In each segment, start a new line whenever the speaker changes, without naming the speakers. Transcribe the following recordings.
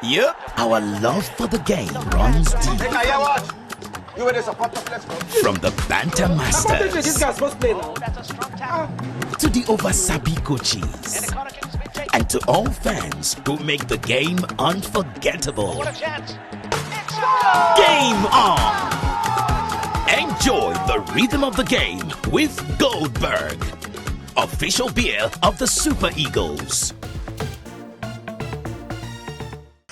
Yep, our love for the game runs deep. From the banter masters to the over-sabi coaches and to all fans who make the game unforgettable. Game on! Enjoy the rhythm of the game with Goldberg, official beer of the Super Eagles.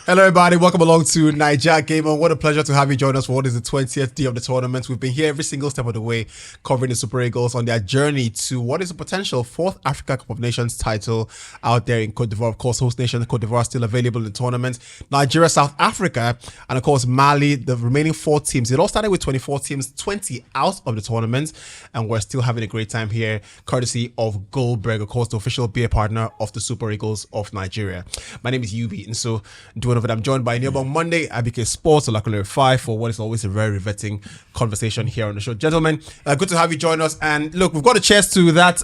Hello everybody, welcome along to Niger Game On. What a pleasure to have you join us for what is the 20th day of the tournament. We've been here every single step of the way covering the Super Eagles on their journey to what is a potential 4th Africa Cup of Nations title out there in Cote d'Ivoire. Of course, host nation Cote d'Ivoire still available in the tournament. Nigeria, South Africa, and of course Mali, the remaining 4 teams. It all started with 24 teams, 20 out of the tournament, and we're still having a great time here courtesy of Goldberg, of course, the official beer partner of the Super Eagles of Nigeria. My name is Unbeaten, so doing over. I'm joined by Neobong Monday, ABK Sports, Olakunle 5 for what is always a very riveting conversation here on the show. Gentlemen, good to have you join us. And look, we've got a chance to that,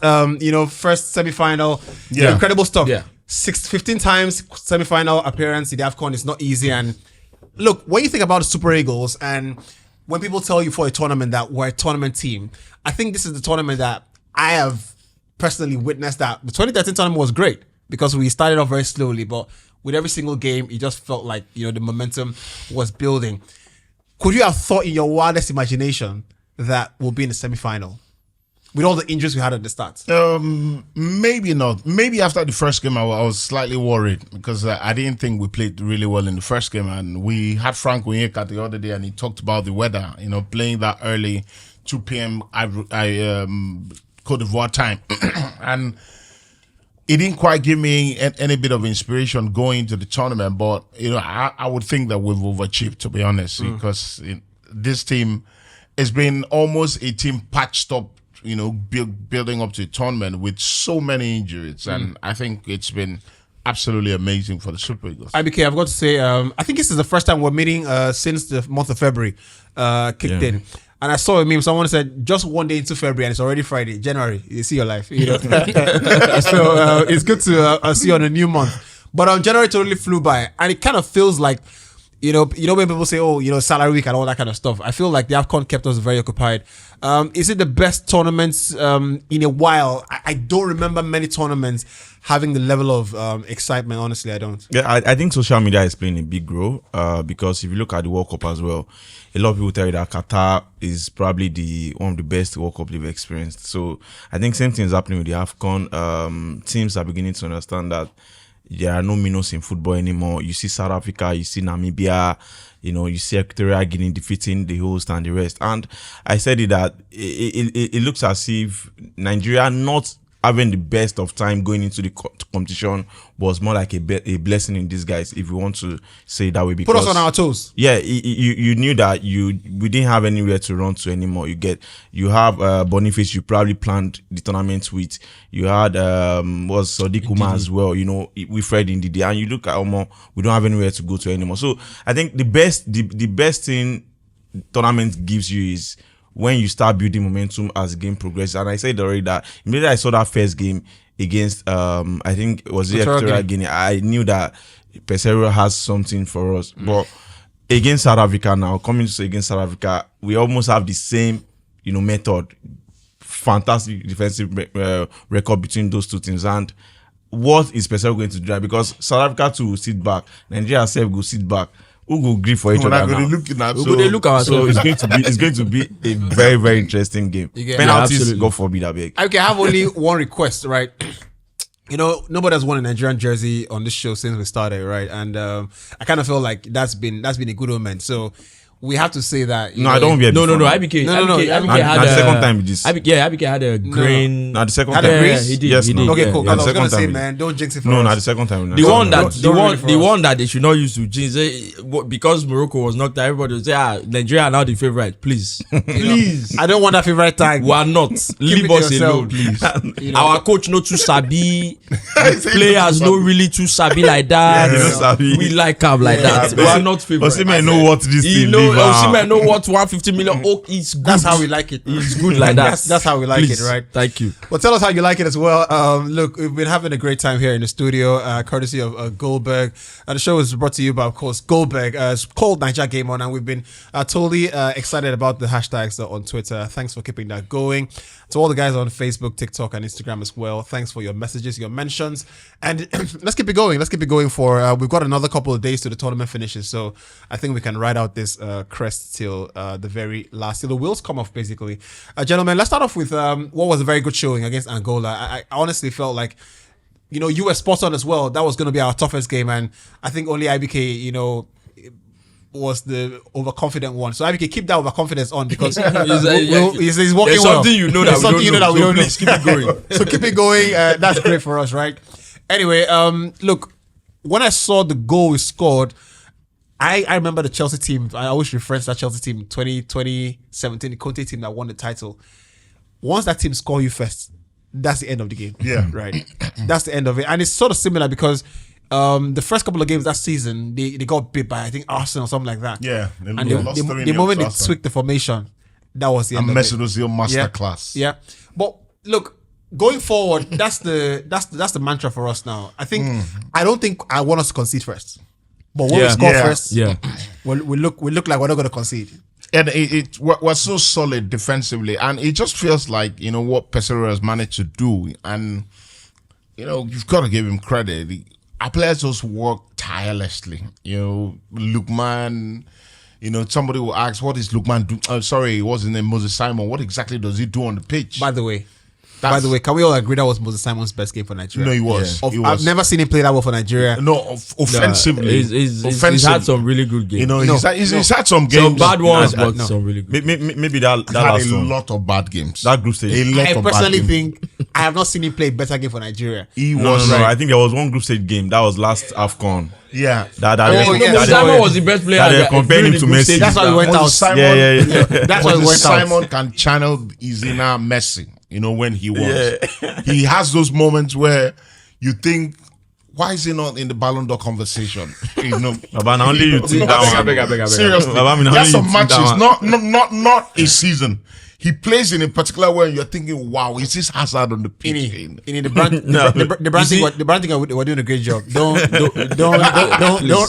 first semi-final. Yeah. Incredible stuff. Yeah. 15 times semi-final appearance in the AFCON is not easy. And look, when you think about the Super Eagles and when people tell you for a tournament that we're a tournament team, I think this is the tournament that I have personally witnessed that the 2013 tournament was great because we started off very slowly, but with every single game, it just felt like, the momentum was building. Could you have thought in your wildest imagination that we'll be in the semi-final? With all the injuries we had at the start?
Maybe not. Maybe after the first game, I was slightly worried because I didn't think we played really well in the first game. And we had Frank Onyeka the other day and he talked about the weather, playing that early, 2 p.m. Cote d'Ivoire time. And it didn't quite give me any bit of inspiration going into the tournament, but I would think that we've overachieved, to be honest, because this team has been almost a team patched up, building up to the tournament with so many injuries, and I think it's been absolutely amazing for the Super Eagles.
IBK, I've got to say, I think this is the first time we're meeting since the month of February kicked in. And I saw a meme, someone said, just one day into February and it's already Friday, January, you see your life. So it's good to see you on a new month. But January totally flew by and it kind of feels like, when people say, salary week and all that kind of stuff, I feel like the AFCON kept us very occupied. Is it the best tournaments in a while? I don't remember many tournaments having the level of excitement, honestly, I don't.
Yeah, I think social media is playing a big role because if you look at the World Cup as well, a lot of people tell you that Qatar is probably one of the best World Cup they've experienced. So I think same thing is happening with the AFCON. Teams are beginning to understand that there are no minnows in football anymore. You see South Africa, you see Namibia, you see Equatorial Guinea defeating the host and the rest. And I said that it looks as if Nigeria not having the best of time going into the competition was more like a blessing in disguise, if you want to say it that way. Because,
put us on our toes.
Yeah, you knew that we didn't have anywhere to run to anymore. You have Boniface, you probably planned the tournament with. You had was Sadiq Umar as well. We Fred Ndidi, and you look at Omo, we don't have anywhere to go to anymore. So I think the best thing tournament gives you is when you start building momentum as the game progresses. And I said already that immediately I saw that first game against I think it was Equatorial Guinea, I knew that Peseiro has something for us. But against South Africa now, coming to against South Africa, we almost have the same method. Fantastic defensive record between those two teams. And what is Peseiro going to do? Because South Africa too will sit back, Nigeria herself will sit back. Who will agree for each other now? So it's going to be a very, very interesting game. Penalties, God forbid, I beg.
Okay, I have only one request, right? Nobody has worn a Nigerian jersey on this show since we started, right? And I kind of feel like that's been a good omen. So we have to say that.
I don't wear.
No. IBK had
the second time it is.
IBK had a green.
No, the second
time.
He did.
Yes,
he did.
Okay, cool.
Yeah,
I was gonna say, man, don't jinx it for us.
No, the second time.
The one that they should not use to jinx because Morocco was knocked out. Everybody would say, Nigeria are now the favorite. Please.
I don't want that favorite tag.
We are not. Leave us alone, please. Our coach not too sabi. Players not really too sabi like that. We like him like that. We are not favorite.
Osimhen know what this thing
Osimhen know what 150 million. Oh, it's good.
That's how we like it.
It's good like that.
That's how we like
Please.
it, right?
Thank you.
Well, tell us how you like it as well. Look, we've been having a great time here in the studio, courtesy of Goldberg. The show is brought to you by, of course, Goldberg. It's called Niger Game On, and we've been totally excited about the hashtags on Twitter. Thanks for keeping that going. To all the guys on Facebook, TikTok, and Instagram as well, thanks for your messages, your mentions. And let's keep it going. Let's keep it going for, we've got another couple of days to the tournament finishes. So I think we can ride out this crest till the very last, till the wheels come off, basically. Gentlemen, let's start off with what was a very good showing against Angola. I honestly felt like, you were spot on as well. That was going to be our toughest game. And I think only IBK, was the overconfident one. So IBK, keep that overconfidence on, because he's working well.
There's something
that we don't know.
Please keep it going.
So keep it going. That's great for us, right? Anyway, look, when I saw the goal we scored, I remember the Chelsea team. I always reference that Chelsea team, 2017, the Conte team that won the title. Once that team score you first, that's the end of the game.
Yeah.
Right. That's the end of it. And it's sort of similar because the first couple of games that season, they got beat by, I think, Arsenal or something like that.
Yeah.
And the moment they tweaked the formation, that was the end of it.
Mesut Ozil masterclass.
Yeah. But look, going forward, that's the mantra for us now. I don't think I want us to concede first. But when we score first, we look like we're not going to concede.
And it was so solid defensively, and it just feels like what Peseiro has managed to do, and you've got to give him credit. Our players just work tirelessly. Lookman. Somebody will ask, "What is Lookman do?" What's his name? Moses Simon. What exactly does he do on the pitch?
By the way, can we all agree that was Moses Simon's best game for Nigeria?
No, he was.
Yeah. I've never seen him play that well for Nigeria.
No, offensively.
He's had some really good games.
He's had some games.
Some bad ones, but some really good.
Maybe that
had
last
a
one.
lot of bad games.
That group stage.
I personally think I have not seen him play a better game for Nigeria.
No. I think there was one group stage game. That was last AFCON.
Yeah.
Simon was the best player.
That compared him to Messi.
That's why we went out.
That's why we went out. Simon can channel his inner Messi. When he wants. He has those moments where you think, why is he not in the Ballon d'Or conversation?
But only you think that one.
Seriously. There's some matches, not a season. He plays in a particular way, and you're thinking, "Wow, is this Hazard on the pitch?"
The brand thing, we're doing a great job. Don't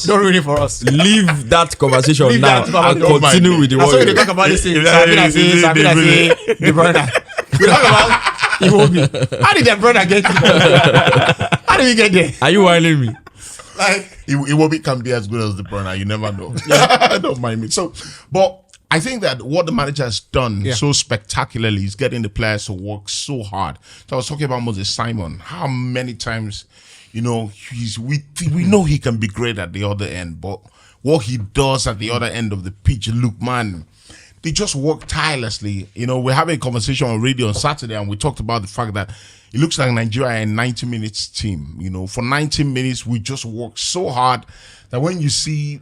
ruin it for us.
Leave that conversation now and continue with the
That's why
work.
we talk about this thing. Sabina, the brother. We talk about Iwobi. How did that brother get here? How did we get there?
Are you whining me?
Like Iwobi can be as good as the brother. You never know. Don't mind me. But I think that what the manager has done so spectacularly is getting the players to work so hard. So I was talking about Moses Simon. How many times, we know he can be great at the other end, but what he does at the other end of the pitch, Lookman, they just work tirelessly. We're having a conversation on radio on Saturday, and we talked about the fact that it looks like Nigeria are a 90 minutes team. For 90 minutes, we just work so hard that when you see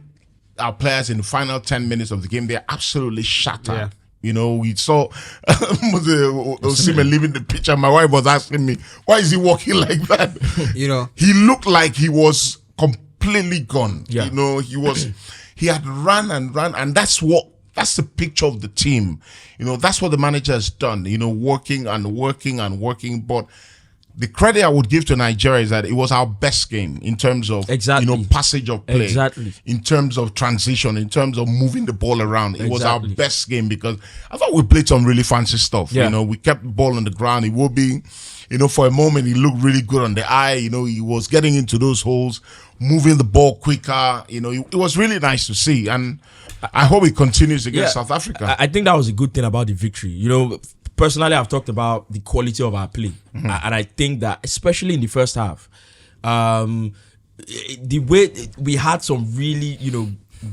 our players in the final 10 minutes of the game, they're absolutely shattered. Yeah. We saw Osimhen leaving the pitch, and my wife was asking me, why is he walking like that? He looked like he was completely gone.
Yeah.
He had run, and that's the picture of the team. That's what the manager has done, working and working and working. But the credit I would give to Nigeria is that it was our best game in terms of passage of play, in terms of transition, in terms of moving the ball around. It was our best game because I thought we played some really fancy stuff.
Yeah.
We kept the ball on the ground. It would be, for a moment he looked really good on the eye. He was getting into those holes, moving the ball quicker. It was really nice to see, and I hope it continues against South Africa.
I think that was a good thing about the victory. Personally, I've talked about the quality of our play, and I think that especially in the first half, the way we had some really,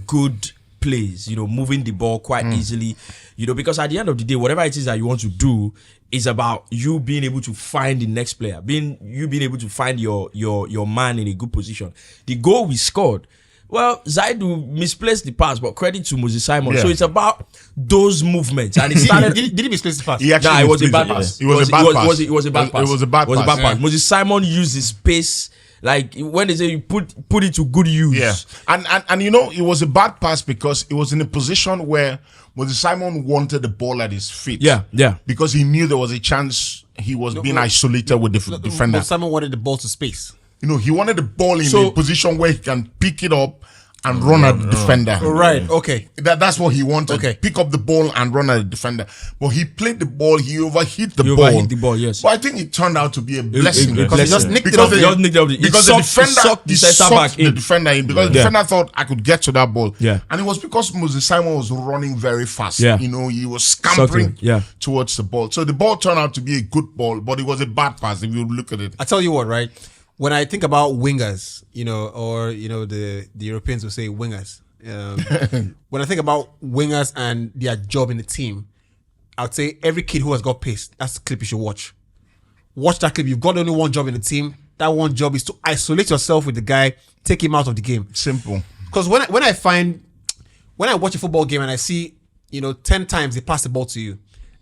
good plays, moving the ball quite easily, because at the end of the day, whatever it is that you want to do is about you being able to find the next player, being able to find your man in a good position. The goal we scored, well, Zaidu misplaced the pass, but credit to Moses Simon. Yeah. So it's about those movements. And it started.
Did he misplace the pass?
It was a bad pass. It was a bad pass.
It was a bad pass.
Moses Simon used his pace Like when they say you put it to good use.
Yeah, and you know, it was a bad pass because it was in a position where Moses Simon wanted the ball at his feet.
Yeah.
Because he knew there was a chance he was being isolated with the defender.
Simon wanted the ball to space.
You know, he wanted the ball in a position where he can pick it up and run at the defender.
Right. Okay.
That's what he wanted.
Okay.
Pick up the ball and run at the defender. But he played the ball. He overhit the ball.
Overhit the ball, yes.
But I think it turned out to be a blessing
Because he just nicked it off.
because the defender
sucked the centre back
the
in.
defender in because the defender thought I could get to that ball.
Yeah.
And it was because Moses Simon was running very fast.
Yeah.
You know, he was scampering
Yeah.
towards the ball. So the ball turned out to be a good ball, but it was a bad pass if you look at it.
I tell you what, right? When I think about wingers, you know, or you know, the Europeans will say wingers. When I think about wingers and their job in the team, I'd say every kid who has got pace, that's the clip you should watch. Watch that clip. You've got only one job in the team. That one job is to isolate yourself with the guy, take him out of the game.
Simple.
Because when I watch a football game and I see, you know, 10 times they pass the ball to you,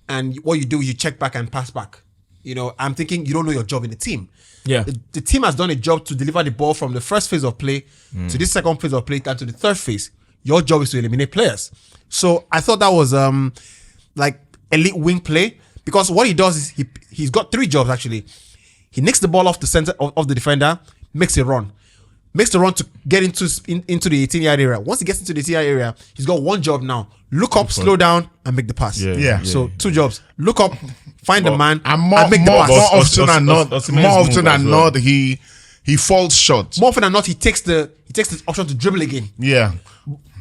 and what you do is you check back and pass back. You know, I'm thinking you don't know your job in the team.
Yeah.
The team has done a job to deliver the ball from the first phase of play to the second phase of play and to the third phase. Your job is to eliminate players. So I thought that was like elite wing play, because what he does is he's got 3 jobs actually. He nicks the ball off the center of the defender, makes a run. Makes the run to get into the 18-yard area. Once he gets into the 18-yard area, he's got one job now. Look up, slow down, and make the pass.
Yeah.
So 2 jobs. Look up, find the man,
And
and make the pass.
more often than not, he falls short.
More often than not, he takes the option to dribble again.
Yeah.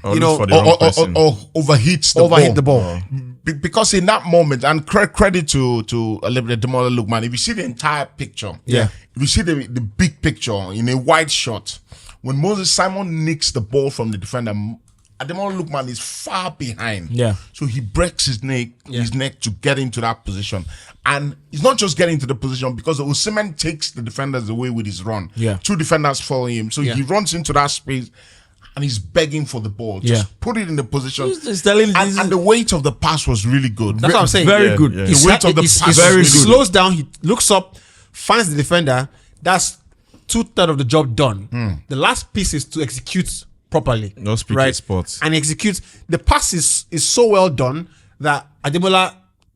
You know,
Or overhits the ball. Because in that moment, and credit to Ademola Lookman, if you see the entire picture,
Yeah.
if you see the big picture in a wide shot, when Moses Simon nicks the ball from the defender, Ademola Lookman is far behind.
Yeah.
So he breaks his neck to get into that position. And he's not just getting to the position because Osimhen takes the defenders away with his run.
Yeah.
2 defenders follow him. So he runs into that space and he's begging for the ball. Just put it in the position.
He's telling
and the weight of the pass was really good.
That's what I'm saying.
Very good.
The weight of the pass
very
was
good.
really
Slows down. He looks up, finds the defender. That's 2/3 of the job done. The last piece is to execute properly.
No speaking spots.
And execute. The pass is so well done that Ademola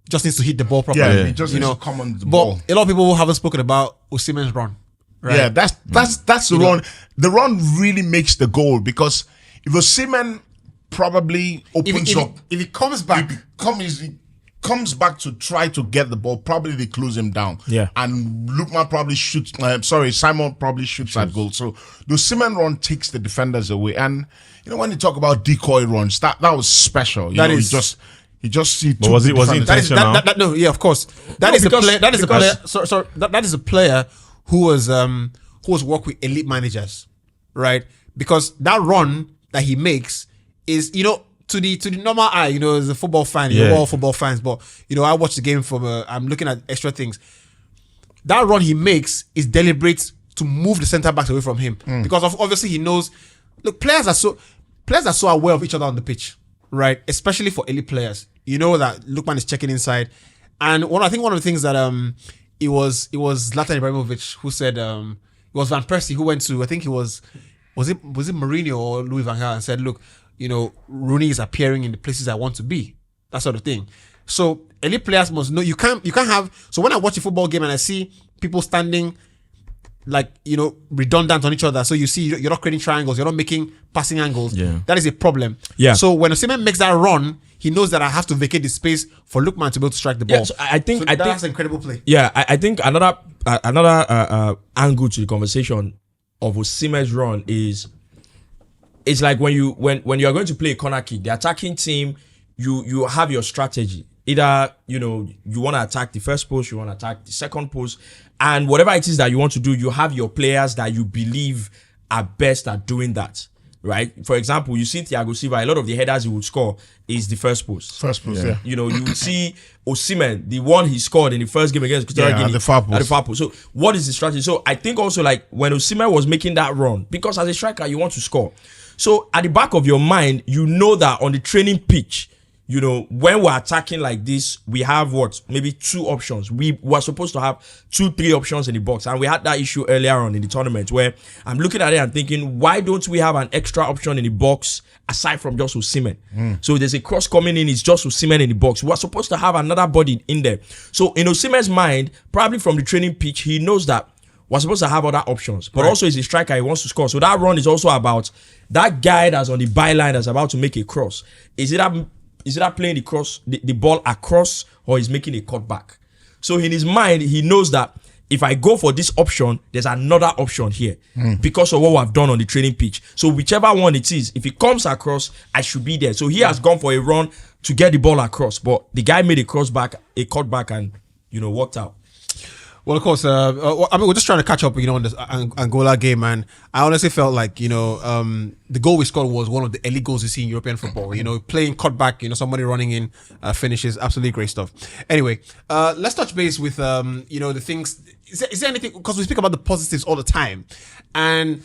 just needs to hit the ball properly.
Yeah, he just needs to come on the ball.
But a lot of people haven't spoken about Osimhen's run. Right?
Yeah, that's the run. The run really makes the goal, because if Osimhen probably opens up,
if he comes back,
he comes back to try to get the ball, probably they close him down.
Yeah.
And Lookman probably shoots. Simon probably shoots that goal. So the Osimhen run takes the defenders away. And you know, when you talk about decoy runs, that was special.
That
know,
is-
he just see.
But was it
that is
intentional?
no, yeah, of course. That is a player. That is a player. Sorry, that is a player who was worked with elite managers, right? Because that run that he makes is, you know, to the normal eye, you know, as a football fan, we're all football fans, but you know, I watch the game from I'm looking at extra things. That run he makes is deliberate to move the centre backs away from him, because obviously he knows. Look, players are so aware of each other on the pitch, right? Especially for elite players, you know that Lookman is checking inside, and I think one of the things that it was Zlatan Ibrahimovic who said it was Van Persie who went to, I think it was it Mourinho or Louis van Gaal, and said, look, you know, Rooney is appearing in the places I want to be, that sort of thing. So elite players must know you can't have. So when I watch a football game and I see people standing like, you know, redundant on each other, so you see you're not creating triangles, you're not making passing angles.
Yeah.
That is a problem.
Yeah.
So when Osimhen makes that run, he knows that I have to vacate the space for Lookman to be able to strike the ball.
Yeah, so I think
that's an incredible play.
Yeah, I think another angle to the conversation of Osimhen's run is, it's like when you are going to play a corner kick, the attacking team, you have your strategy. Either, you know, you want to attack the first post, you want to attack the second post, and whatever it is that you want to do, you have your players that you believe are best at doing that. Right? For example, you see Thiago Silva, a lot of the headers he would score is the first post.
First post, yeah.
You know, you would see Osimhen, the one he scored in the first game against Equatorial Guinea,
at the far post.
So what is the strategy? So I think also, like, when Osimhen was making that run, because as a striker you want to score, so at the back of your mind, you know that on the training pitch you know, when we're attacking like this, we have maybe 2 options. We were supposed to have 2-3 options in the box, and we had that issue earlier on in the tournament where I'm looking at it and thinking, why don't we have an extra option in the box aside from just Osimhen? So there's a cross coming in, it's just Osimhen in the box. We're supposed to have another body in there. So in Osimhen's mind, probably from the training pitch, he knows that we're supposed to have other options, but also he's a striker, he wants to score. So that run is also about that guy that's on the byline that's about to make a cross. Is it playing the ball across, or he's making a cutback? So in his mind, he knows that if I go for this option, there's another option here because of what we've done on the training pitch. So whichever one it is, if it comes across, I should be there. So he has gone for a run to get the ball across, but the guy made a cutback, and worked out.
Well, of course, we're just trying to catch up, on the Angola game, and I honestly felt like, the goal we scored was one of the elite goals you see in European football. Playing cutback, somebody running in, finishes, absolutely great stuff. Anyway, let's touch base with, the things. Is there anything, because we speak about the positives all the time, and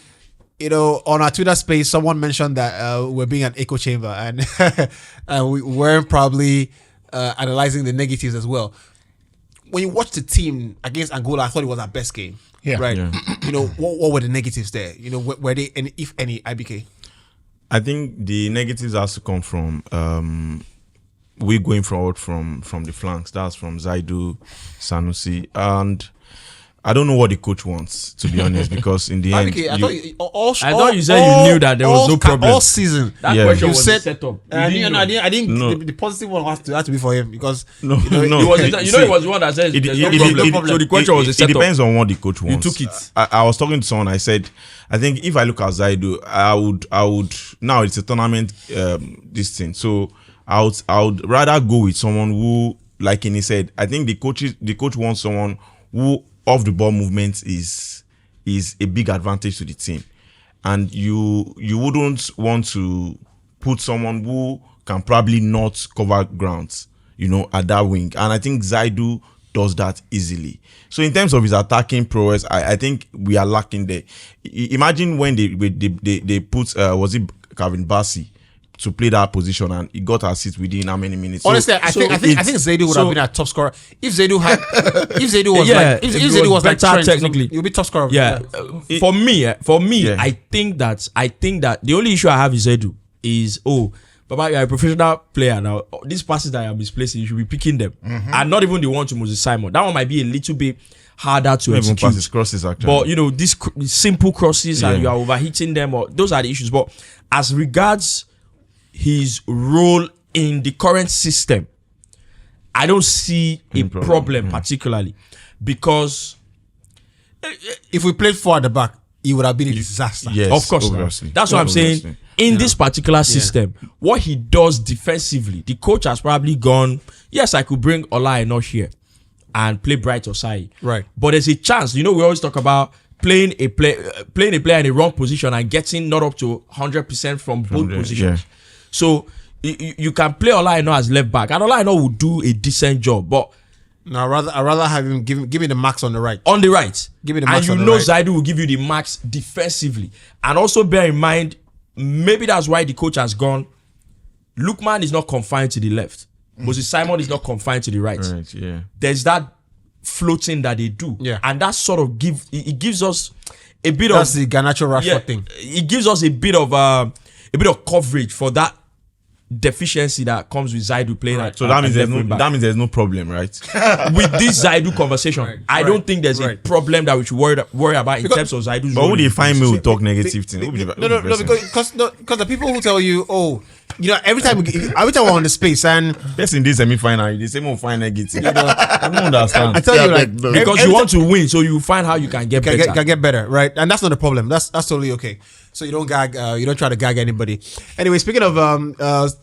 on our Twitter space, someone mentioned that we're being an echo chamber, and we weren't probably analyzing the negatives as well. When you watch the team against Angola, I thought it was our best game. Yeah. Right. Yeah. What were the negatives there? Were they any, if any, IBK?
I think the negatives has to come from we going forward from the flanks. That's from Zaidu, Sanusi, and I don't know what the coach wants, to be honest, because in the end,
I thought you said you knew that there was no problem
all season.
That question was set up.
I didn't. The positive one has to be for him, because
it was the one that said there's no problem. So the question was a set up.
It depends on what the coach wants.
You took it.
I was talking to someone. I said, I think if I look at Zaidu, I would now it's a tournament this thing. So I would rather go with someone who, like Kenny said, I think the coach wants someone who off the ball movement is a big advantage to the team, and you wouldn't want to put someone who can probably not cover grounds, at that wing, and I think Zaidu does that easily. So in terms of his attacking prowess, I think we are lacking there. Imagine when they put was it Calvin Bassey to play that position, and he got assist within how many minutes?
Honestly, I think Zaidu would have been a top scorer if Zaidu was like Trent, technically, he would be top scorer.
Yeah, for me, yeah. I think that the only issue I have with Zaidu is Baba, you're a professional player now. These passes that you're misplacing, you should be picking them, and not even the one to Moses Simon. That one might be a little bit harder to execute.
Even passes, crosses, actually.
But these simple crosses, and you are overhitting them, or those are the issues. But as regards his role in the current system, I don't see a problem particularly, because
if we played 4 at the back, it would have been a disaster.
Yes, of course. Obviously. That's what I'm saying. In this particular system, what he does defensively, the coach has probably gone, yes, I could bring Ola Aina here and play Bright Osai.
Right.
But there's a chance, we always talk about playing a player in the wrong position and getting not up to 100% from both positions. Yeah. So you can play Ola Aina as left back, and Ola Aina will do a decent job. But
I'd rather have him give me the max on the right.
On the right.
Give me the max
on the right. And Zaidu will give you the max defensively. And also bear in mind, maybe that's why the coach has gone, Lookman is not confined to the left. Moses Simon is not confined to the right.
Right, yeah.
There's that floating that they do.
Yeah.
And that sort of gives us a bit of...
That's the Garnacho Rashford thing.
It gives us a bit of coverage for that deficiency that comes with Zaidu playing.
Right. So that means there's no problem, right?
With this Zaidu conversation, I don't think there's a problem that we should worry about in terms of Zaidu's.
But would they find me who talk negative things?
No, because the people who tell you, every time we're on the space, and
yes, in this semi-final, the same will find negative. I don't understand.
I tell you,
because you want to win, so you find how you can get better.
Can get better, right? And that's not a problem. That's totally okay. So you don't gag, you don't try to gag anybody. Anyway, speaking of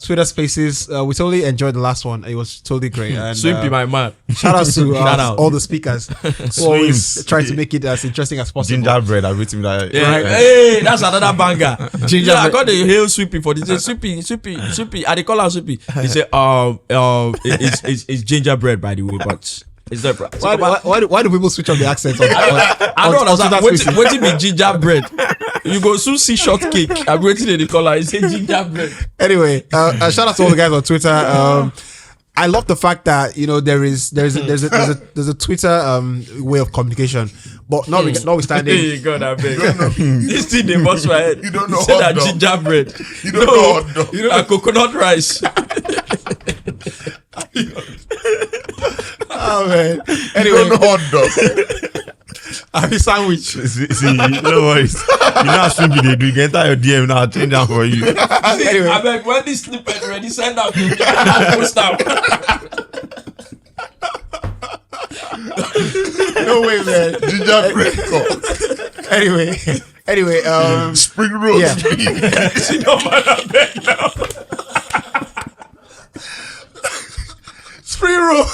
Twitter Spaces, we totally enjoyed the last one. It was totally great. And,
Swimpy, my man.
Shout out to all the speakers who always try to make it as interesting as possible.
Gingerbread, I've written that.
Yeah. Right. Hey, that's another banger. Gingerbread. I got the hail Swimpy for this. Swimpy. I they call her Swimpy. He said, it's gingerbread, by the way, but It's not
Why do people switch on the accents?
I don't understand. Waiting be gingerbread. You go soon see shortcake. I'm waiting in the color. You say gingerbread.
Anyway, shout out to all the guys on Twitter. I love the fact that there's a Twitter way of communication, but notwithstanding.
Hey, God, I beg. This thing they bust my head.
You don't know
You said that
hot dog.
gingerbread.
You don't know hot dog.
You know that coconut rice.
Oh man.
You
Anyway,
don't know hot dog.
happy sandwich.
See, no worries. You know how simple they do. You can enter your DM now. I'll change that for you.
Anyway.
I beg, when this snippet ready, send out to me. I'll post out.
No way, man.
Gingerbread cup.
Anyway,
Spring rolls.
Yeah.
See, no man, I beg now.
spring roll.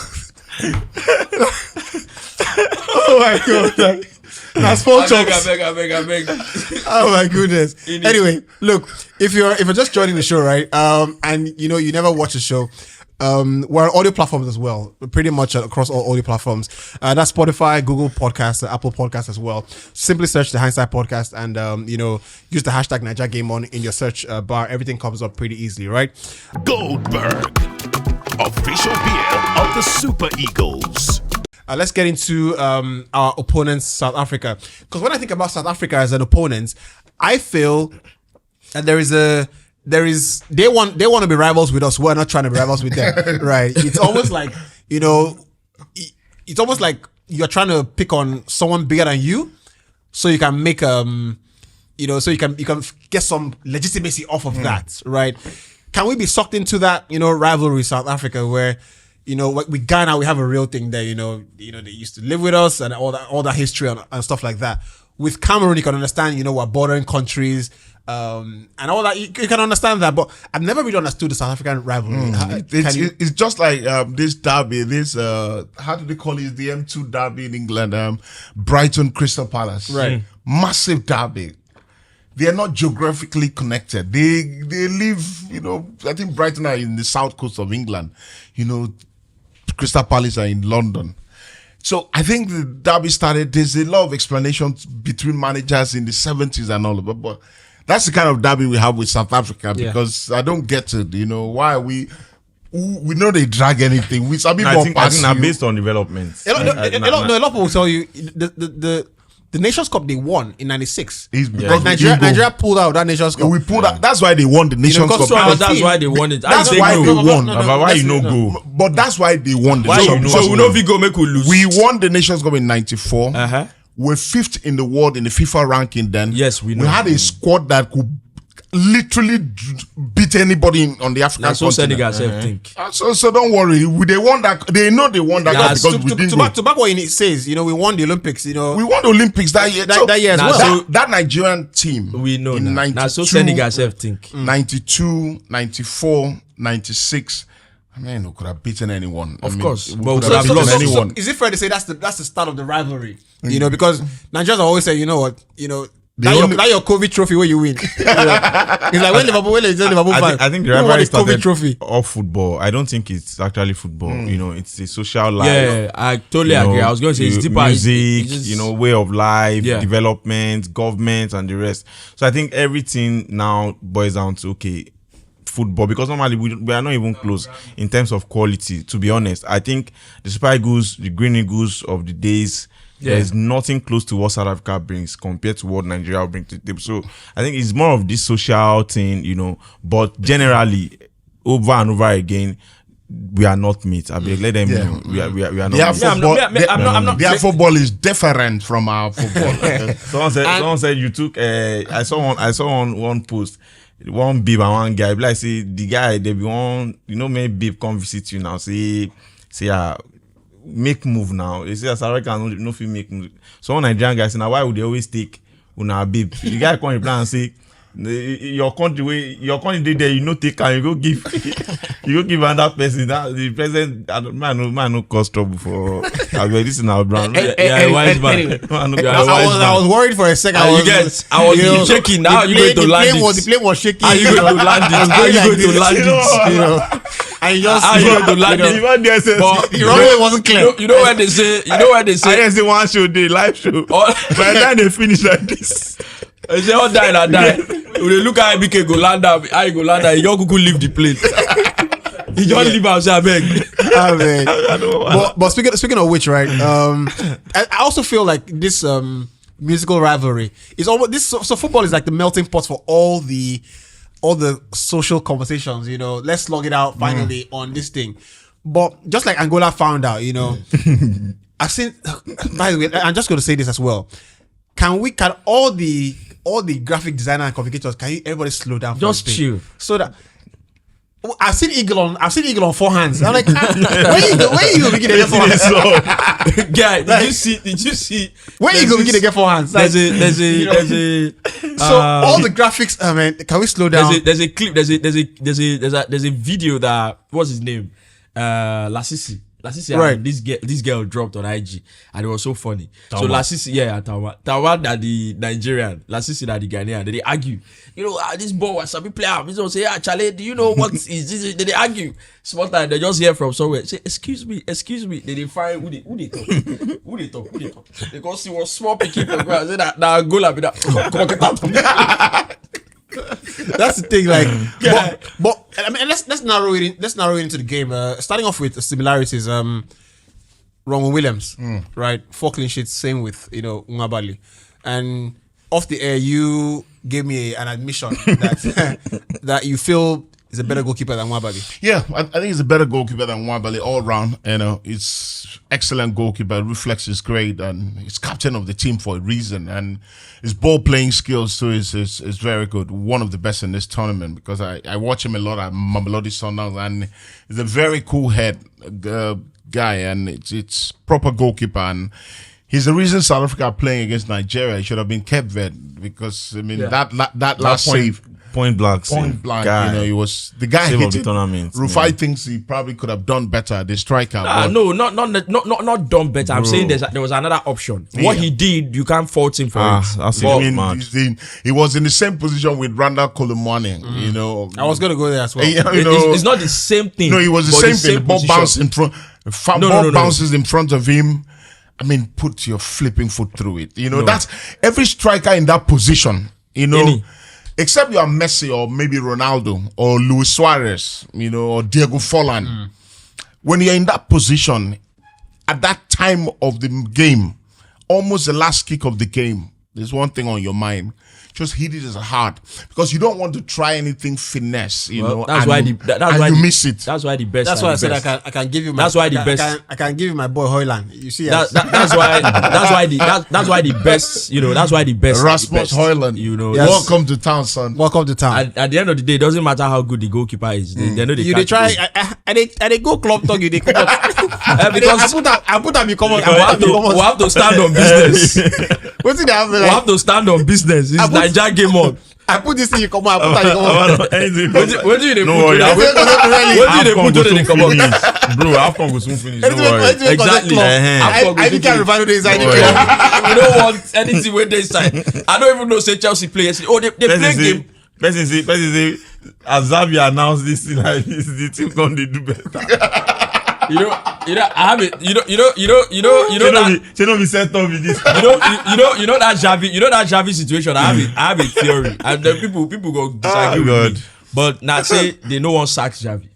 Oh my god. That's four chops.
I beg.
Oh my goodness.
It is.
Anyway, look, if you're just joining the show, right? And you never watch the show, we're on audio platforms as well, pretty much across all audio platforms. That's Spotify, Google Podcasts, Apple Podcasts as well. Simply search the Hindsight Podcast and use the hashtag #NigerGameOn in your search bar. Everything comes up pretty easily, right?
Goldberg, official beer of the Super Eagles.
Let's get into our opponents, South Africa. Because when I think about South Africa as an opponent, I feel that they want to be rivals with us. We're not trying to be rivals with them, right? It's almost like it's almost like you're trying to pick on someone bigger than you, so you can make so you can get some legitimacy off of that, right? Can we be sucked into that rivalry, South Africa, where with Ghana, we have a real thing there. They used to live with us and all that history and stuff like that. With Cameroon, you can understand, we're bordering countries, and all that. You can understand that, but I've never really understood the South African rivalry.
It's just like this derby. This how do they call it? The M2 derby in England. Brighton Crystal Palace.
Right.
Massive derby. They are not geographically connected. They live. I think Brighton are in the south coast of England. Crystal Palace are in London. So I think the derby started. There's a lot of explanations between managers in the 70s and all of that. But that's the kind of derby we have with South Africa, because I don't get it. Why are we know they drag anything. I think
that's based on development.
A lot of people will tell you the Nations Cup they won in '96. Nigeria pulled out that Nations Cup.
We pulled out. That's why they won the Nations Cup.
That's why they won it.
That's why they won.
Why you no go?
But that's why they won the
Nations
Cup.
So we know if we go make we lose.
We won the Nations Cup in '94. We're 5th in the world in the FIFA ranking then.
Yes, we know.
We had a squad that could literally beat anybody on the African
continent.
Senegal
think.
So don't worry. They won that. They know they won that because we didn't go.
To back what it says, we won the Olympics. We
won the Olympics that year.
That year as well.
That Nigerian team.
We know
in
now.
92,
So Senegal think.
92, 94, 96. I mean, who could have beaten anyone?
Of course, but
we could have beaten anyone.
Is it fair to say that's the start of the rivalry? Because Nigerians always say, that your COVID trophy where you win. It's like when Liverpool fans.
I think the rivalry started
trophy
off football. I don't think it's actually football. It's a social life.
Yeah, I totally agree. I was going to say it's deeper.
Music, way of life, development, government, and the rest. So I think everything now boils down to football, because normally we are not even close in terms of quality. To be honest, I think the Super Eagles, the Green Eagles of the days. There's nothing close to what South Africa brings compared to what Nigeria brings to the table. So I think it's more of this social thing, but generally, over and over again, we are not meat. I mean, let them know. We are not.
Their football is different from our football.
Someone said you took. I saw one post. One babe and one guy. Like say the guy they be one. Maybe babe come visit you now. Say make move now. They say South Africa no fit make move. So one Nigerian guy say, now why would they always take una babe? The guy come reply and say, your country did there, take and you go give another person. That the president man no cause trouble for. I mean, this is our brand.
Wise man.
I was worried for a second.
I was shaking. Now you going to land it.
The plane was shaking.
Are you going to land it?
And he just
How you know to land it?
Even there says,
But
the runway wasn't clear.
you know when they say,
I say one show day, live show.
all,
By the time they finish like this,
they say all die and die. When they look at IBK go land down, how he go land down, he just go leave the plane. He just leave outside beg.
Ah, man. But speaking of which, right? I also feel like this musical rivalry is almost this. So football is like the melting pot for all the social conversations. You know, let's slug it out finally on this thing. But just like Angola found out, you know, I've seen. By the way, I'm just going to say this as well. Can all the graphic designer and communicators, everybody slow down?
Just
for a bit?
chill.
So that. I've seen Eagle on 4 hands. I'm like, where you begin to get 4 hands?
Guy, did you see?
Where you begin to get 4 hands? Like,
There's a.
so all the graphics. I mean, can we slow down?
There's a clip. There's a video that what's his name? Lasisi.
Right.
This girl dropped on IG and it was so funny. So Lasisi, Tawa that the Nigerian, Lasisi that the Ghanaian, they argue. You know, this ball was a player. This one say, Charlie, do you know what is this? They argue. Small time they just hear from somewhere. Say, excuse me. They find who they talk. Because he was small picking for ground. Say that Angola be that. Come on, get out.
That's the thing, like, but I mean, let's narrow it in. Let's narrow it into the game. Starting off with similarities. Ronwen Williams, right? 4 clean sheets. Same with Nwabali, and off the air, you gave me an admission that you feel is a better goalkeeper than Nwabali.
Yeah, I think he's a better goalkeeper than Nwabali all round. It's excellent goalkeeper. Reflex is great, and he's captain of the team for a reason. And his ball playing skills too is very good. One of the best in this tournament because I watch him a lot at Mamelodi Sundowns, and he's a very cool head guy, and it's proper goalkeeper. And he's the reason South Africa are playing against Nigeria. He should have been Cape Verde because I mean that last save.
point blank,
guy. He was the guy
save
hit
of the
it.
tournament.
Rufai thinks he probably could have done better. The striker.
No, not done better. I'm saying there was another option. What he did, you can't fault him for it.
That's
I mean, he was in the same position with Randall Kolomwani. You know,
I was going to go there as well.
It's not the same thing.
No, it was the same thing. The ball bounced in front. Ball bounces in front of him. I mean, put your flipping foot through it. You know, that's every striker in that position. You know. Except you are Messi or maybe Ronaldo or Luis Suarez, you know, or Diego Forlan. When you're in that position, at that time of the game, almost the last kick of the game, there's one thing on your mind. Just hit it as hard because you don't want to try anything finesse, you know.
That's why you
miss it.
That's why the best.
That's why I said I can give you.
That's why the best.
I can give you my boy Hoyland. You see,
that's why the best. You know, that's why the best.
Rasmus Hoyland.
You know,
welcome to town, son.
Welcome to town.
At the end of the day, it doesn't matter how good the goalkeeper is. They know
they try. They go club talk. You they come out.
Because
I put them. You come out.
We have to stand on business.
What's it happen?
We have to stand on business. It's Nigeria game on.
I put this thing. You come out. I put that. You come out.
What do you
No worry.
What do they put to the come out?
Bro, AFCON will soon finish. Don't worry.
Exactly.
I can't revive the inside.
You don't want anything with the inside. I don't even know say Chelsea players. Oh, they play game.
Person say, as Xavi announced this thing like this, the team gonna do better.
I have it. You know that.
She don't be set up with this.
You know that Xavi situation. I have a theory, and then people go disagree with me. But now say they no one sack Xavi.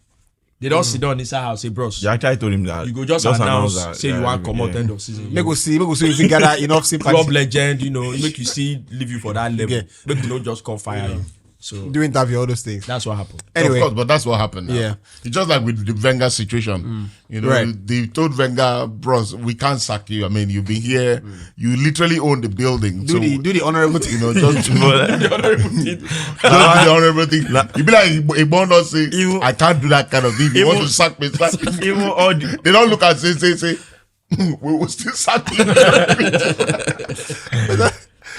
They don't sit down inside house say, bros.
Yeah, I told him that.
You go just announce that. Say you want come out end of season.
Make us see if you gather enough sympathy.
Club legend, you know, make you see leave you for that level. Yeah. Make you not just come fire you. So
do interview, all those things.
That's what happened.
Anyway,
of course, but that's what happened. Now.
Yeah,
it's just like with the Wenger situation. You know, they told Wenger, bros, we can't sack you. I mean, you've been here. You literally own the building.
Do the honorable thing.
You know, just the honorable thing. You be like, a bonus say, I can't do that kind of thing. You want to sack me? They don't look at say. We will still sack you.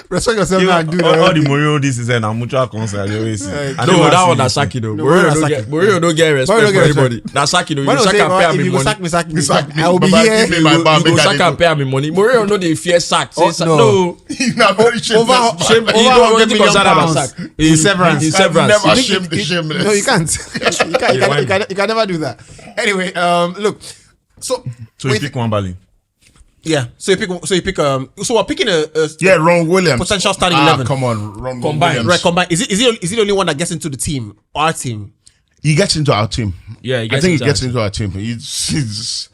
Respect yourself now and do
all the Mourinho this is an mutual concern. I always see. I
No,
never
that
see
one
this.
Nasaki though.
No,
Mourinho don't get respect
Mourinho
for
get
anybody. Nasaki though.
When I
You
say,
can pay
if
me
you go
money.
sack me,
Sack me.
I will be
Baba,
here.
give me my bar,
You go
make I
sack
dey
and pay me money. Mourinho no dey fear sack. Say
no.
no.
He's not very shameless.
Shame.
Over
He don't
100
really
million
concern about
pounds.
sack.
In severance.
In severance.
Never
You think-
shame the shameless.
No, you can't. You can never do that. Anyway, look. So
So you pick Wambali.
yeah. So you pick. So we're picking a
Yeah, Ron Williams.
potential starting 11.
Come on, Ron
Combined.
Williams.
Right, combine. Is he the only one that gets into the team? Our team.
He gets into our team.
Yeah, he
I
gets
think
into
he gets
our
into our team. He's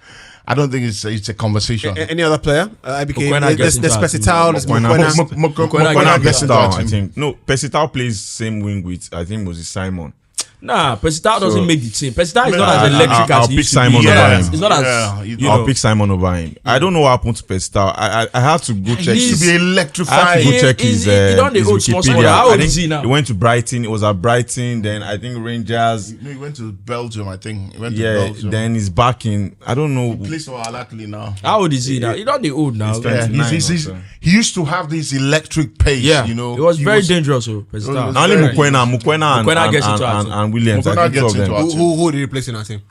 I don't think it's a conversation.
Any other player? I became.
Mokwena gets
There's
into our team.
Pesitao. There's Mokwena.
Mokwena gets into our
Pesitao, I
team.
think. No, Pesitao plays same wing with I think Moses Simon.
Nah, Pesitao doesn't make the team. Pesitao is not
I-
as electric
I'll
as he
pick
used to be.
Simon
It's not
over
as-
him.
It's not as
Yeah,
you
I'll
know.
pick Simon over him. I don't know what happened to Pesitao. I have to go check.
He used to be
I have
electrified.
to go check his,
He don't dey
his
hold small, small.
Wikipedia.
How old
I think
is he now?
He went to Brighton. It was at Brighton. Then I think Rangers.
No, he went to Belgium, I think. He went to
Yeah.
Belgium.
Then he's back in. I don't know.
Plays for Alakli now.
How old is he now? He don't dey old now.
He's
Yeah,
29
he's-
or so.
he used to have this electric pace,
Yeah,
you know.
it was
He
very dangerous. So
was
Pesitao.
Only
very-
Mukwena
gets into our team.
and Williams.
Mukwena
I think two
gets
of
into
them.
our team.
Who did he replace in our team?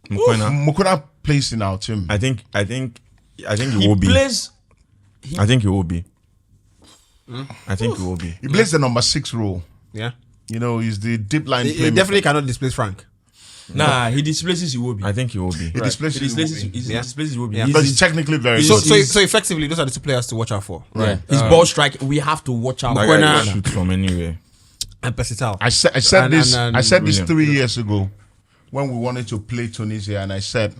Mukwena.
Mukwena plays in our team.
I think he
He
will be.
plays.
I think he will be. I think he will be.
He plays the number 6 role.
Yeah.
You know, he's the deep line
He
playmaker.
definitely cannot displace Frank.
Nah, he displaces Iwobi.
I think he will be.
He displaces
He displaces
Iwobi.
he displaces Iwobi.
Yeah.
But he's technically very
So,
good.
so effectively, those are the two players to watch out for.
Right. His ball strike, we have to watch out.
That
for.
guy
Mukwena-
can shoot from anywhere.
And Pesitao.
I said
And-
this.
and
I said this
Williams.
3 years ago when we wanted to play Tunisia, and I said,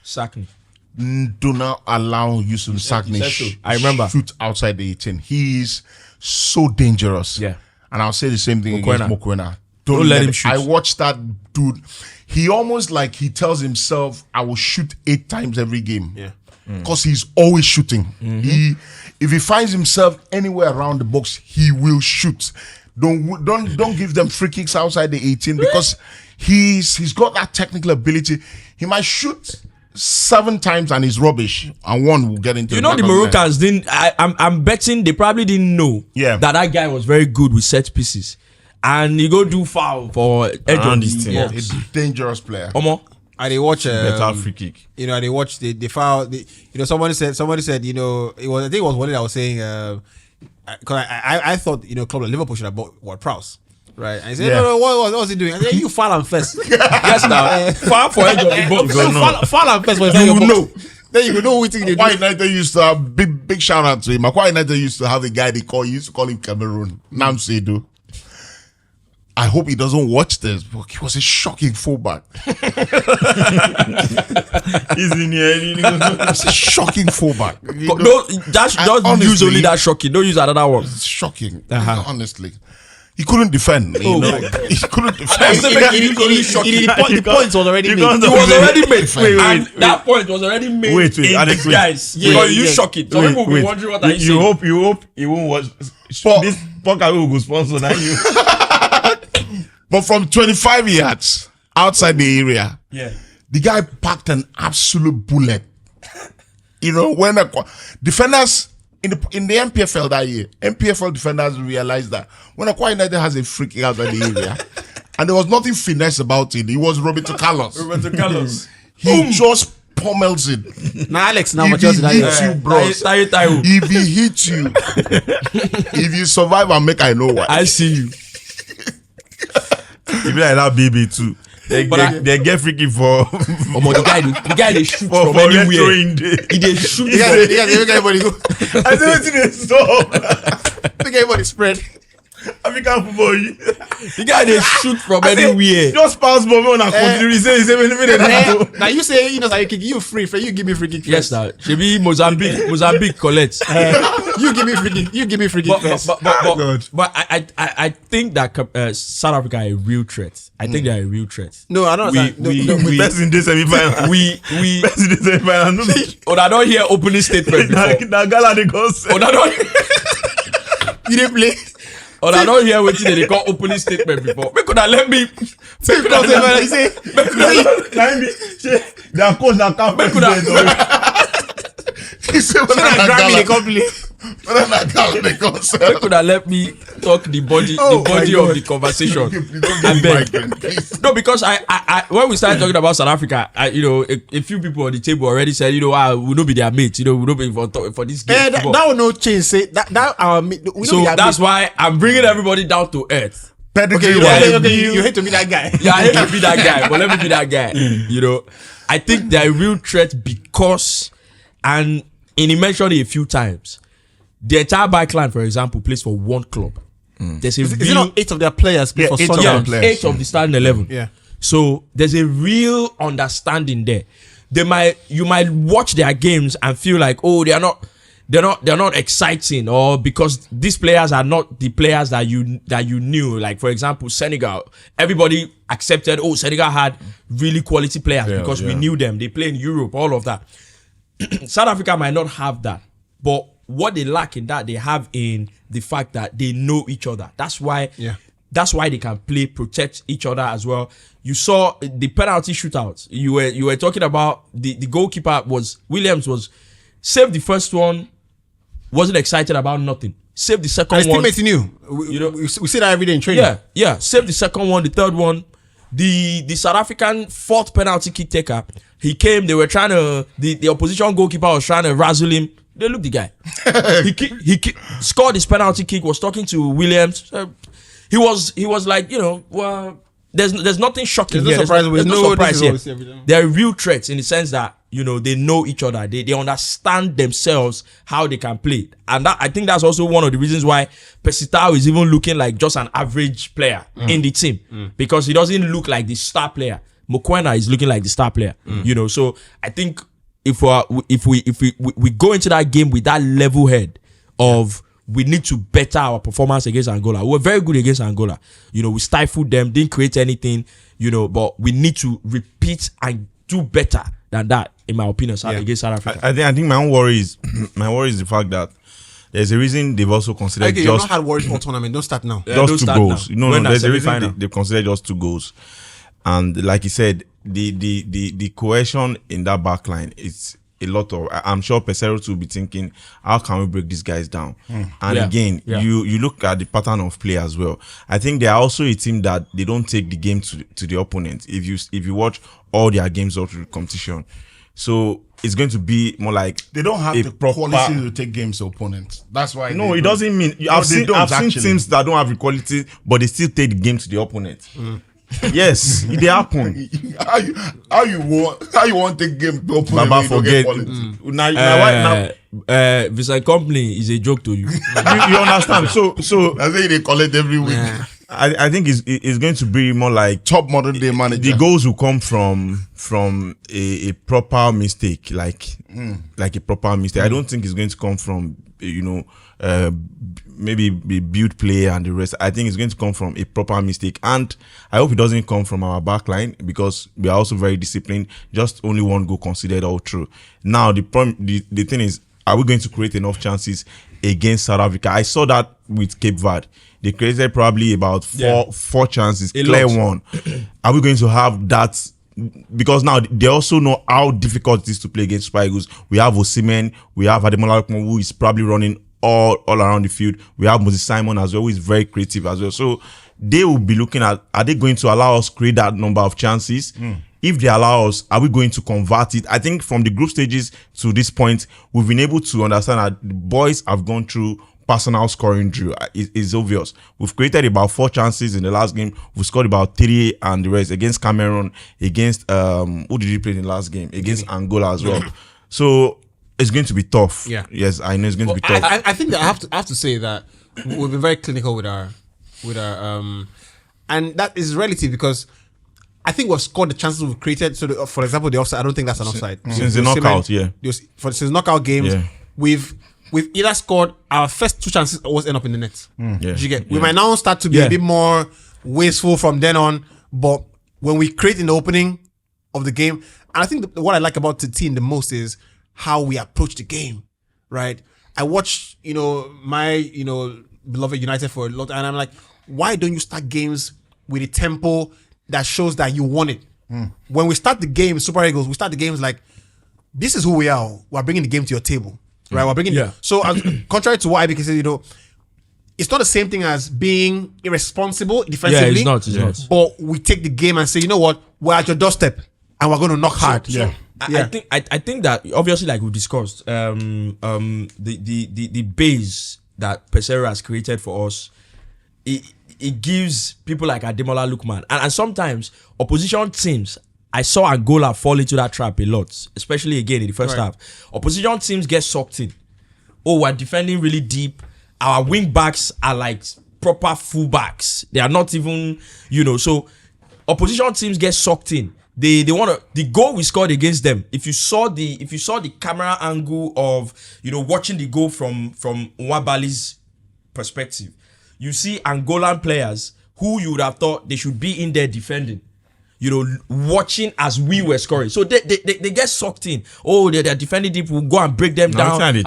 Sack me.
do not allow Yusuf Sakni
said so. I remember.
shoot outside the 18. He is so dangerous.
Yeah.
And I'll say the same thing against Mokwena.
Don't let him shoot.
I watched that dude. He almost like he tells himself, I will shoot 8 times every game.
Yeah.
Because he's always shooting. If he finds himself anywhere around the box, he will shoot. Don't give them free kicks outside the 18 because he's got that technical ability. He might shoot 7 times and he's rubbish, and one will get into.
You know the
back of net.
Moroccans didn't. I'm betting they probably didn't know.
Yeah.
That guy was very good with set pieces, and he go do foul for edge
Around
on
this
the
team.
box.
He's a dangerous player.
Omo.
And they watch.
Better free kick.
You know, they watch. They foul. You know, somebody said. You know, it was. I think it was one that was saying. Because I thought club like Liverpool should have bought Ward-Prowse. Right, and he said,
Yeah.
no, what was he doing? I said, you foul him first.
Yes, now foul for edge of the box.
Foul him first.
You will know.
Then you will know what they do.
Aqua United used to have big shout out to him. Aqua United used to have a guy he used to call him Cameroon. Nam Seydou. I hope he doesn't watch this, but he was a shocking fullback.
He's in here.
He's a shocking fullback.
No, just
honestly-
use only that shocking. Don't use another one.
It's shocking. Honestly. He couldn't defend. You know? He couldn't defend.
The point was already made.
It was already made.
Wait.
And that point was already made.
Wait,
in
Alex,
this
wait.
guys.
Yeah,
Because you
yeah.
shocking. Some people will be wondering what I
You
say.
hope he won't watch.
But-
This podcast will go sponsor now. You.
But from 25 yards outside the area,
Yeah.
the guy packed an absolute bullet. You know, when defenders in the MPFL that year, MPFL defenders realized that when Aqua United has a free kick outside the area, and there was nothing finesse about it, it was Roberto Carlos.
Roberto Carlos.
He just pummels it.
Now, Alex, now
If
what
he
else did I
hits
do?
you, bros.
Tayo.
If he hits you, if you survive and make I know why.
I see you.
He be like that baby too. They get freaky for
The guy they shoot
for
from anywhere.
retroing day.
He they shoot
The guy, everybody go.
I don't think they stop.
Look everybody spread.
African football.
The guy they shoot from anywhere.
Just pass ball on a continue. He say
Now you say you kick you free give me free kick.
Yes,
first.
now. Should be Mozambique collect.
You give me free kick. You give me free kick first.
But I think that South Africa are a real threat. I think they are a real threat.
No, I don't understand.
we best in this semi-final.
We
Best in this semi-final.
I don't hear opening statement before.
Na gala they go say.
I don't
You didn't play.
I don't hear what they call opening statement before. Make could let me
Say because you say
Their coach na camp
Make
He said, when I
Grammy
Gala-
they come play.
They could have let me talk the body of the conversation. I beg. No, because I when we started talking about South Africa, a few people on the table already said, we'll not be their mates, we'll not be for this game.
that will not change. Say that our
so that's why I'm bringing everybody down to earth.
Okay, you hate to be that guy.
Yeah, I hate to be that guy, but let me be that guy. I think they're a real threat because, and he mentioned it a few times, the entire backline, for example, plays for one club. There's
Is it not 8 of their players play for Sunderland?
8 of the starting 11.
Yeah.
So there's a real understanding there. You might watch their games and feel like, oh, they're not exciting, or because these players are not the players that you knew. Like, for example, Senegal, everybody accepted, Senegal had really quality players because we knew them. They play in Europe, all of that. South Africa might not have that, but what they lack in that, they have in the fact that they know each other. That's why they can protect each other as well. You saw the penalty shootouts. You were talking about the goalkeeper Williams was saved the first one, wasn't excited about nothing. Saved the second one.
His teammates knew. We see that every day in training.
Yeah. Saved the second one, the third one. The South African fourth penalty kick taker, he came, they were trying to, the opposition goalkeeper was trying to razzle him. They looked the guy. he scored his penalty kick, was talking to Williams. He was like, well, there's nothing shocking here. There's no surprise here. They're real threats in the sense that, they know each other. They understand themselves, how they can play. And I think that's also one of the reasons why Peseiro is even looking like just an average player in the team. Because he doesn't look like the star player. Mokoena is looking like the star player. So I think if we go into that game with that level head of we need to better our performance against Angola. We were very good against Angola. We stifled them, didn't create anything, but we need to repeat and do better than that, in my opinion, against South Africa.
I think my own worry is the fact that there's a reason they've also considered
you've not had worries for tournament. Don't start now.
Just 2 goals.
Now.
There's a reason they've considered just 2 goals. And like you said, the cohesion in that back line is a lot of. I'm sure Peseiro will be thinking, how can we break these guys down? And again, you look at the pattern of play as well. I think they are also a team that they don't take the game to the opponent. If you watch all their games all through the competition, so it's going to be more like
they don't have the quality to take games to opponents. That's why.
No, it doesn't mean. I've seen teams that don't have the quality, but they still take the game to the opponent. Yes, it happen.
How you want take game to opponent?
Baba, forget.
Vincent Company is a joke to you.
you understand? So
I think they call it every week.
I think it's going to be more like
top modern day manager.
The goals will come from a proper mistake, like a proper mistake. I don't think it's going to come from maybe a build play and the rest. I think it's going to come from a proper mistake, and I hope it doesn't come from our back line because we are also very disciplined. Just only 1 goal considered all through. Now the thing is, are we going to create enough chances against South Africa? I saw that with Cape Verde. They created probably about four chances, clear one. Are we going to have that? Because now they also know how difficult it is to play against Super Eagles. We have Osimhen, we have Ademola Lookman, who is probably running all around the field. We have Moses Simon as well, who is very creative as well. So they will be looking at, are they going to allow us create that number of chances? If they allow us, are we going to convert it? I think from the group stages to this point, we've been able to understand that the boys have gone through personal scoring drill. It's obvious. We've created about 4 chances in the last game. We scored about 3 and the rest against Cameroon, against who did we play in the last game? Against Angola as well. So it's going to be tough. Yeah. Yes, I know it's going to be tough.
I think that I have to say that we've been very clinical with our and that is relative because I think we've scored the chances we've created. So, for example, the offside, I don't think that's an offside.
Since the knockout,
since knockout games, we've either scored our first 2 chances always end up in the net. You get? We might now start to be a bit more wasteful from then on, but when we create in the opening of the game, and I think what I like about the team the most is how we approach the game, right? I watch, my, beloved United for a lot, and I'm like, why don't you start games with a tempo that shows that you want it? When we start the game, Super Eagles, we start the games like, this is who we are. We're bringing the game to your table. right? We're bringing so contrary to what IBK said, you know, it's not the same thing as being irresponsible defensively.
Yeah, it's not.
But we take the game and say, you know what, we're at your doorstep and we're going to knock hard.
I think that obviously, like we discussed, the base that Peseiro has created for us, it gives people like Ademola Lookman and sometimes opposition teams. I saw Angola fall into that trap a lot, especially again in the first half. Opposition teams get sucked in. Oh, we're defending really deep. Our wing backs are like proper full backs. They are not even, you know. So opposition teams get sucked in. They want to. The goal we scored against them. If you saw the camera angle of, you know, watching the goal from Nwabali's perspective, you see Angolan players who you would have thought they should be in there defending, you know, watching as we were scoring. So they get sucked in. Oh, they're defending deep. We'll go and break them down.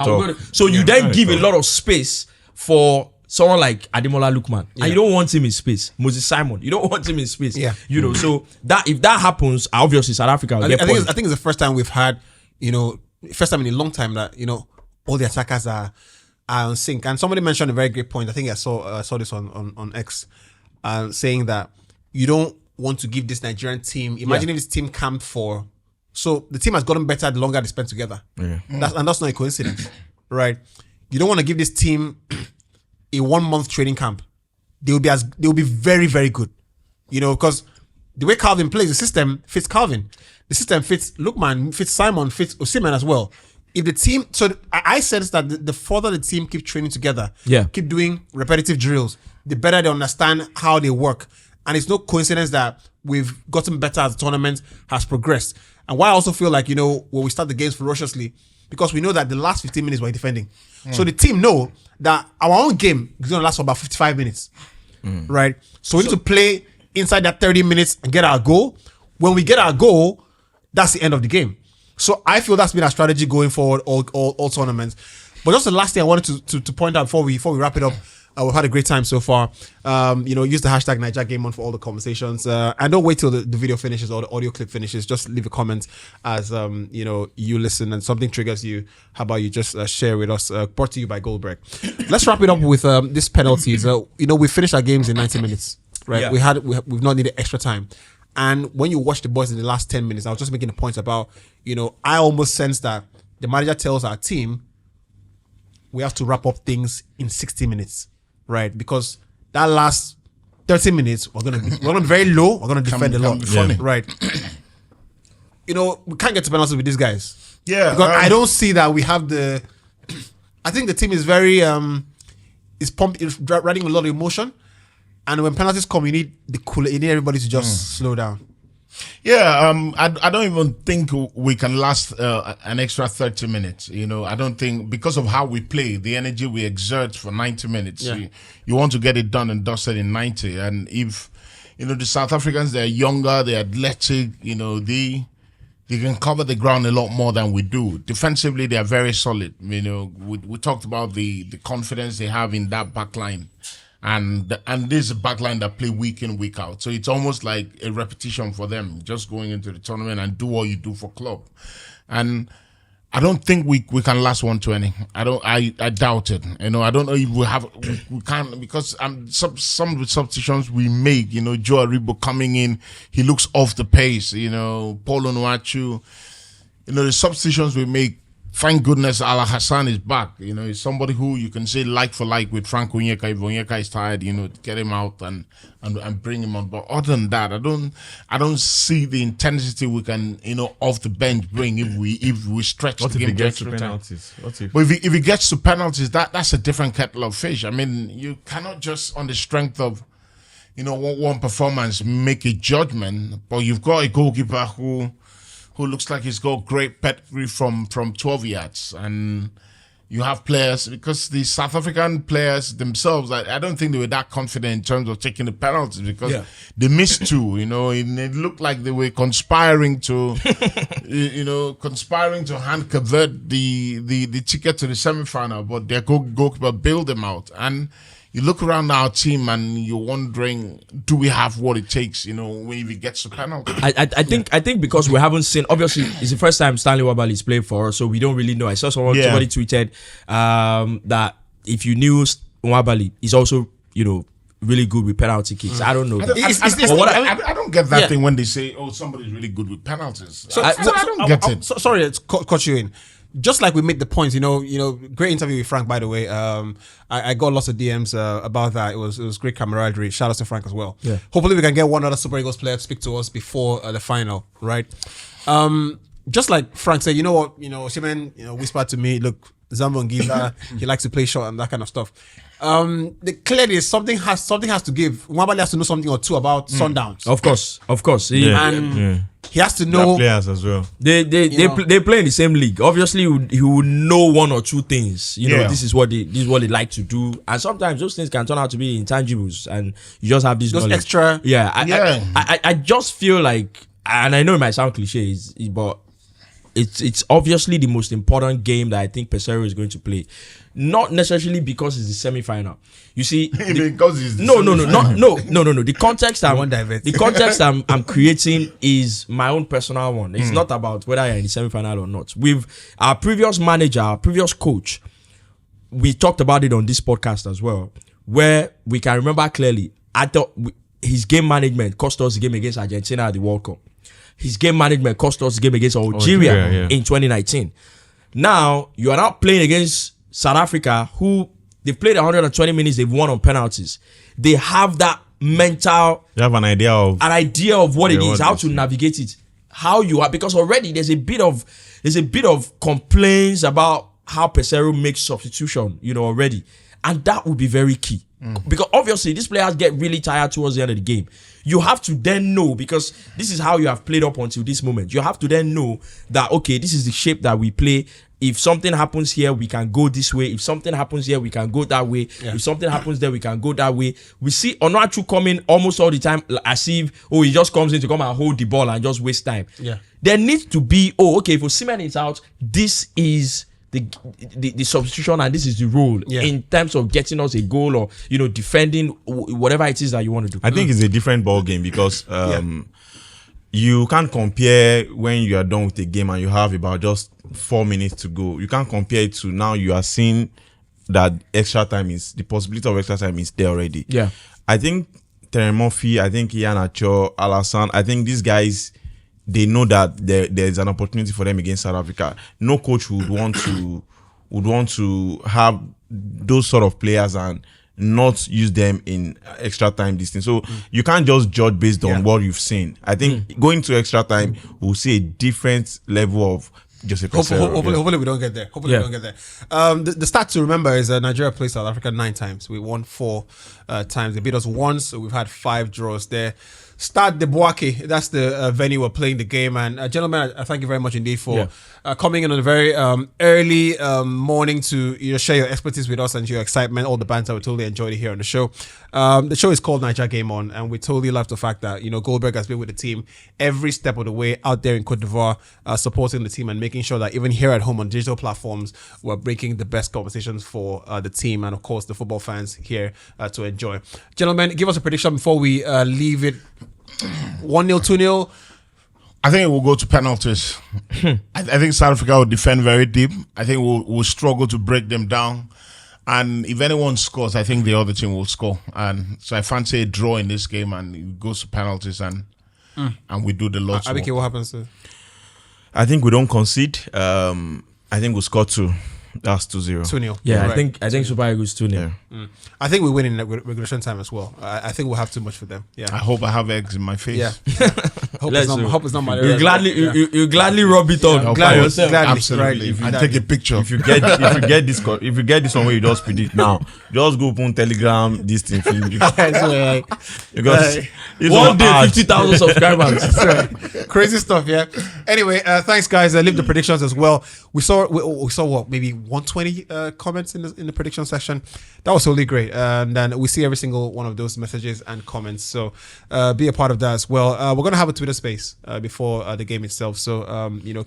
So you then give a lot of space for someone like Ademola Lookman. And you don't want him in space. Moses Simon, you don't want him in space. You know, so that if that happens, obviously South Africa will get points.
I think it's the first time we've had, you know, first time in a long time that, you know, all the attackers are on sync. And somebody mentioned a very great point. I think I saw this on X, saying that you don't want to give this Nigerian team. Imagine if this team camped for. So the team has gotten better the longer they spend together. That's not a coincidence, right? You don't want to give this team a 1 month training camp. They will be very, very good, you know, because the way Calvin plays, the system fits Calvin. The system fits Lookman, fits Simon, fits Osimhen as well. If the team, so I sense that the further the team keep training together, keep doing repetitive drills, the better they understand how they work. And it's no coincidence that we've gotten better as the tournament has progressed. And why I also feel like, you know, when we start the games ferociously, because we know that the last 15 minutes we're defending. So the team know that our own game is going to last for about 55 minutes, right? So we need to play inside that 30 minutes and get our goal. When we get our goal, that's the end of the game. So I feel that's been our strategy going forward all tournaments. But just the last thing I wanted to point out before we wrap it up. We've had a great time so far. You know, use the hashtag #NigerGameOn for all the conversations. And don't wait till the video finishes or the audio clip finishes. Just leave a comment as, you know, you listen and something triggers you. How about you just share with us? Brought to you by Goldberg. Let's wrap it up with these penalties. You know, we finished our games in 90 minutes, right? We've not needed extra time. And when you watch the boys in the last 10 minutes, I was just making a point about, you know, I almost sense that the manager tells our team we have to wrap up things in 60 minutes. Right, because that last 30 minutes we're gonna be very low. We're gonna defend a lot. Right. You know, we can't get to penalties with these guys.
Yeah,
because I don't see that we have the. I think the team is very is riding a lot of emotion, and when penalties come, you need everybody to just slow down.
Yeah, I don't even think we can last an extra 30 minutes. You know, I don't think, because of how we play, the energy we exert for 90 minutes, you want to get it done and dusted in 90. And if, you know, the South Africans, they're younger, they're athletic, you know, they can cover the ground a lot more than we do. Defensively, they are very solid. You know, we talked about the confidence they have in that back line. And this is a backline that play week in, week out. So it's almost like a repetition for them, just going into the tournament and do what you do for club. And I don't think we can last 120. I doubt it. You know, I don't know if we can't, because some of the substitutions we make, you know, Joe Aribo coming in, he looks off the pace, you know, Paul Onuachu, you know, the substitutions we make. Thank goodness Ala Hassan is back. You know, he's somebody who you can say like for like with Frank Onyeka. If Onyeka is tired, you know, get him out and bring him on. But other than that, I don't see the intensity we can, you know, off the bench bring if we stretch the game to extra time. But if it gets to penalties, that's a different kettle of fish. I mean, you cannot just on the strength of, you know, one performance make a judgment. But you've got a goalkeeper who looks like he's got great pedigree from 12 yards. And you have players, because the South African players themselves, I don't think they were that confident in terms of taking the penalties, because they missed two, you know, and it looked like they were conspiring to, you know, hand convert the ticket to the semi-final, but their goalkeeper bailed them out. And you look around our team and you're wondering, do we have what it takes? You know, when it gets to penalty.
I think because we haven't seen. Obviously, it's the first time Stanley Wabali is playing for us, so we don't really know. I saw somebody tweeted that if you knew Wabali, is also really good with penalty kicks. I don't know.
I don't get that thing when they say, "Oh, somebody's really good with penalties." I don't get it.
Sorry, it's cut you in. Just like we made the points, great interview with Frank, by the way. I got lots of DMs about that. It was great camaraderie. Shout out to Frank as well.
Yeah.
Hopefully we can get one other Super Eagles player to speak to us before the final, right? Just like Frank said, Shimen, whispered to me, look, Zambo Ngiza, he likes to play short and that kind of stuff. Clearly something has to give. Mwabali has to know something or two about Sundowns.
Of course.
He has to know
players as well.
They play in the same league. Obviously, he would know one or two things. This is what they like to do, and sometimes those things can turn out to be intangibles, and you just have this
those
knowledge.
Extra.
I just feel like, and I know it might sound cliche, but it's obviously the most important game that I think Peseiro is going to play. Not necessarily because it's the semi-final. You see,
because it's
no. The context I'm creating is my own personal one. It's not about whether you're in the semi-final or not. With our previous manager, our previous coach, we talked about it on this podcast as well, where we can remember clearly. I thought his game management cost us the game against Argentina at the World Cup. His game management cost us the game against Algeria in 2019. Now you are not playing against South Africa, who they've played 120 minutes, they've won on penalties. They have that mental.
They have an idea of
what it is, how to navigate it, how you are, because already there's a bit of complaints about how Peseiro makes substitution, already, and that would be very key. Because obviously these players get really tired towards the end of the game. You have to then know, because this is how you have played up until this moment. You have to then know that, okay, this is the shape that we play. If something happens here, we can go this way. If something happens here, we can go that way. Yeah. If something happens there, we can go that way. We see Onuachu coming almost all the time as if, he just comes in to come and hold the ball and just waste time.
Yeah.
There needs to be, if Osimhen is out, this is the substitution and this is the role in terms of getting us a goal or defending whatever it is that you want to do.
I think it's a different ball game because you can't compare when you are done with the game and you have about just 4 minutes to go. You can't compare it to now you are seeing that the possibility of extra time is there already.
Yeah.
I think Terry Murphy, I think Ian Acho, Alassane, I think these guys, they know that there's an opportunity for them against South Africa. No coach would want to have those sort of players and not use them in extra time distance. So you can't just judge based on what you've seen. I think going to extra time, we'll see a different level of Jose Peseiro.
Hopefully we don't get there. We don't get there. The stat to remember is Nigeria played South Africa 9 times. We won 4 times. They beat us once, so we've had 5 draws there. Stade de Boaké, that's the venue we're playing the game. And gentlemen, I thank you very much indeed for coming in on a very early morning to share your expertise with us and your excitement, all the banter. We totally enjoyed it here on the show. The show is called Niger Game On, and we totally love the fact that Goldberg has been with the team every step of the way out there in Cote d'Ivoire, supporting the team and making sure that even here at home on digital platforms, we're breaking the best conversations for the team and of course the football fans here to enjoy. Gentlemen, give us a prediction before we leave it. 1-0, 2-0.
I think it will go to penalties. I think South Africa will defend very deep. I think we'll struggle to break them down. And if anyone scores, I think the other team will score. And so I fancy a draw in this game and it goes to penalties and we do the Lord's work.
I think what happens to?
I think we don't concede. I think we'll score 2. That's 2-0.
2-0.
Yeah, right. I think Super Eagles 2-0.
Yeah.
I think we win in regulation time as well. I think we'll have too much for them. Yeah.
I hope I have eggs in my face.
Yeah. hope it's not my.
You gladly rub it on.
Gladly,
absolutely.
Right,
and take a picture.
If you get this one where you just predict now, just go on Telegram this thing for you. Because
one day 50,000 subscribers.
Crazy stuff. Yeah. Anyway, thanks guys. Leave the predictions as well. We saw what, maybe 120 comments in the prediction section. That was totally great, and then we see every single one of those messages and comments. So be a part of that as well. We're gonna have a Twitter space before the game itself. So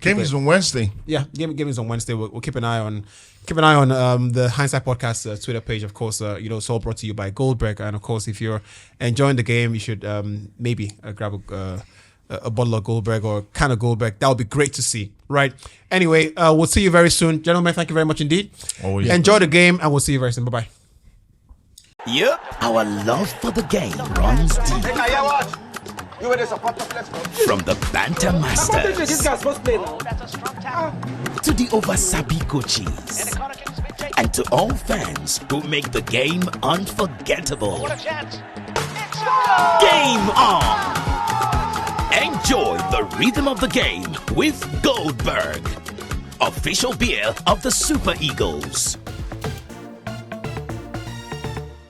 game is on Wednesday.
Yeah, game is on Wednesday. We'll keep an eye on the Hindsight Podcast Twitter page. Of course, it's all brought to you by Goldberg. And of course, if you're enjoying the game, you should maybe grab a bottle of Goldberg or a can of Goldberg. That would be great to see, right? Anyway, we'll see you very soon. Gentlemen, thank you very much indeed.
Oh, yeah.
Enjoy the game, and we'll see you very soon. Bye-bye.
Yep, our love for the game runs deep. From the banter masters to the oversabi coaches and to all fans who make the game unforgettable. Game on! Enjoy the rhythm of the game with Goldberg, official beer of the Super Eagles.